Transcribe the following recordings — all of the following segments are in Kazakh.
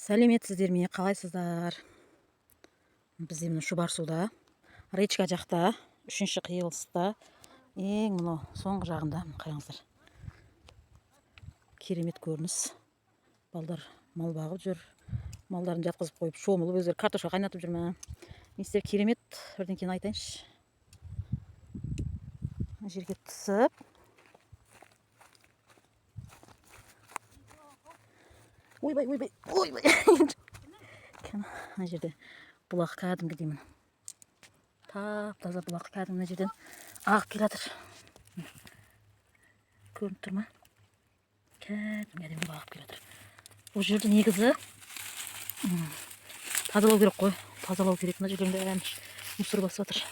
Сәлеметсіздер ме, қалайсыздар? Бізде мына шұбар суда, речка жақта, 3-ші қиылыста, ең мынау соңғы жағында, қараңыздар. Керемет көрініс. Балдар мал бағып жүр. Малдарын жатқызып қойып, шомылып өздері картошка қайнатып жүр ме? Мистер керемет, бірден кейін айтайыншы. Жерге түсіп. Ойбай. Мына жерде бұлақ кәдімгі деймін. Тап-таза бұлақ кәдімгі мына жерден ағып келе жатыр. Көрініп тұр ма? Кәдімгі ағып келе жатыр. Бұл жерді негізі тазалау керек қой. Тазалау керек. Мына жерден бәрін мусор басып жатыр.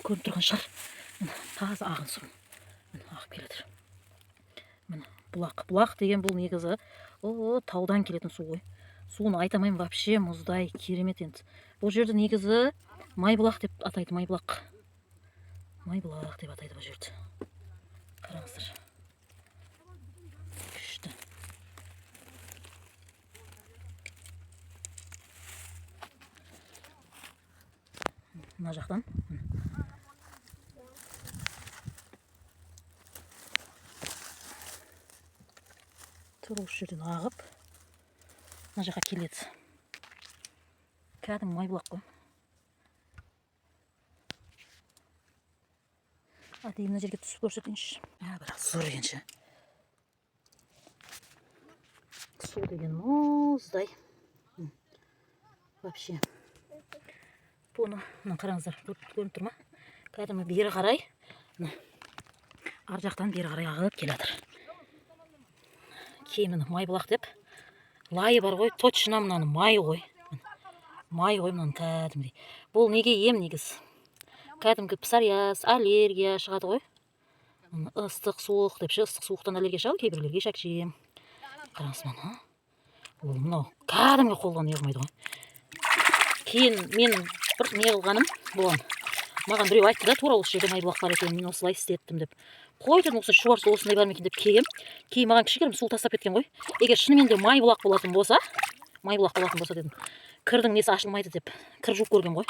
Көрініп тұрған шығар. Таза ағын су. Ағып келе жатыр. Бұлақ деген бұл негізі таудан келетін су ғой. Суын айтамайым, вообще мұздай керемет енді. Бұл жерді негізі Майбұлақ деп атайды, Майбұлақ. Майбұлақ деп атайды бұл жерді. Қараңыздар. Күшті. Мына жақтан. Осы жерден ағып, мына жаққа келеді. Кәдімгі Майбұлақ қой. Әдейі мына жерге түсіп көрсетейінші. Бірақ зор екенші. Су деген мұздай. Вообще. Бұны қараңыздар, көрініп тұр ма? Кәдімгі бері қарай, ар жақтан бері қарай ағып келе жатыр. Кейін Майбұлақ деп лайы бар ғой, точно мынаны май ғой. Май ғой мынаны кәдімгідей. Бұл неге ем негіз? Кәдімгі псориаз, аллергия шығады ғой. Ыстық, суық деп ше, ыстық суықтан аллергия шығады, кейбіреулерге шәк жем. Қараңыз мына. Ол мынау кәдімгі қолдан не қылмайды ғой. Кейін мен бір не қылғаным болған. Маған біреу айтты да, тура осы жерде Майбұлақ бар екен, мен осылай істеттім деп. Қой дедім, осы шұбар су осындай бар ма екен деп келгем. Кейін маған кішігірім су тастап кеткен ғой. Егер шынымен де Майбұлақ болатын болса дедім. Кірдің несі ашылмайды деп кір жуып көрген ғой.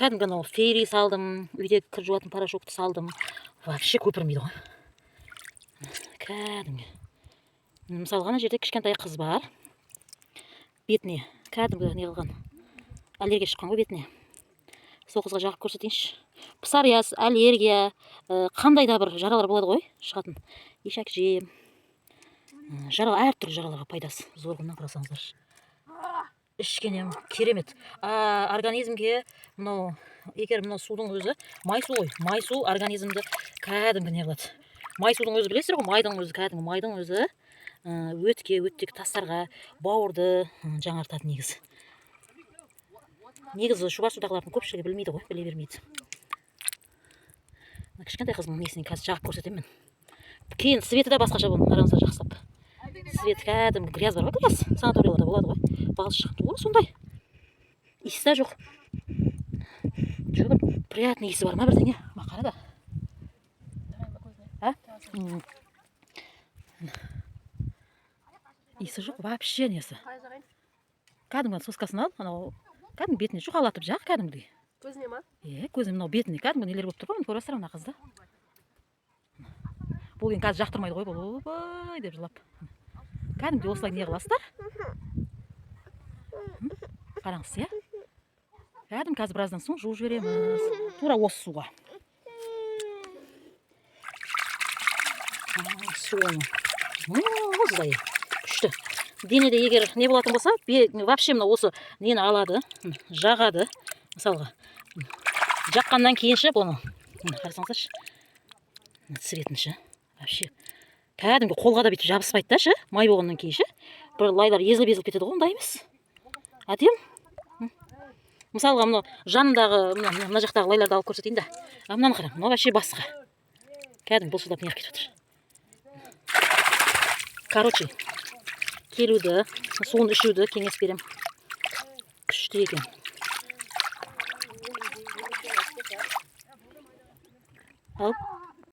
Кәдімгі анау фейри салдым, үйде кір жуатын порошокты салдым. Вообще көпірмейді ғой. Кәдімгі. Мысалға ана жерде кішкентай қыз бар. Бетіне кәдімгі не қылған. Аллергия шыққан ғой бетіне. Сол қызға жағып көрсетейінші. Псориаз, аллергия, қандай да бір жаралар болады ғой, шығатын. Ешек жем. Әртүрлі жараларға пайдасы. Зорғыннан қарасаңыздар. Ішкенем керемет. Организмге мынау, егер мынау судың өзі май су ғой. Май су организмді кәдімгі не қылады. Май судың өзі білесіздер ғой, майдың өзі кәдімгі. Майдың өзі өттегі тастарға, бауырды жаңартады негізі. Негізі шұбар судағылардың көпшілігі білмейді ғой, біле бермейді. Кішкентай қызымның несінен қазір жағып көрсетемін. Кейін светі да басқаша бұның, қараңыздар жақсап. Свет кәдімгі грязь бар ғой, грязь. Санаторияларда болады ғой. Бағыз шықты ғой, сондай. Иісі да жоқ. Жоқ, бір приятный иісі бар ма бірдеңе? Мақара да. Иісі жоқ, вообще несі. Кәдімгі соскасын ал, анау кәдімгі бетіне жұқалатып жақ кәдімгідей. Көзіне ма? Көзім мынау бетіне кәдімгі нелер болып тұр ғой, көресіздер ана қызды. Бұл ең қазір жақтырмайды ғой, бұл ойбай деп жылап. Кәдімгі осылай не қыласыздар? Қараңыз, иә? Кәдімгі қазір біраздан соң жуып жібереміз. Тура осы суға. Осылай. Күшті. Денеде егер не болатын болса, вообще мына осы нені алады, жағады. Мысалға, жаққаннан кейінші бұны. Қарасаңыздаршы. Цветінші. Вообще. Кәдімгі қолға да бүйтіп жабыспайды да шы. Май болғаннан кейінші. Бір лайлар езіліп кетеді ғой, ондай емес. Әдем. Мысалға, мұны жанындағы, мына жақтағы лайларды алып көрсетейін да. Мынаны қарам, мына вообще басқа. Кәдімгі бұлшылдап неғып кетіп отыр. Короче, келуді, суын ішуді кеңес берем. Күшті екен. Ал.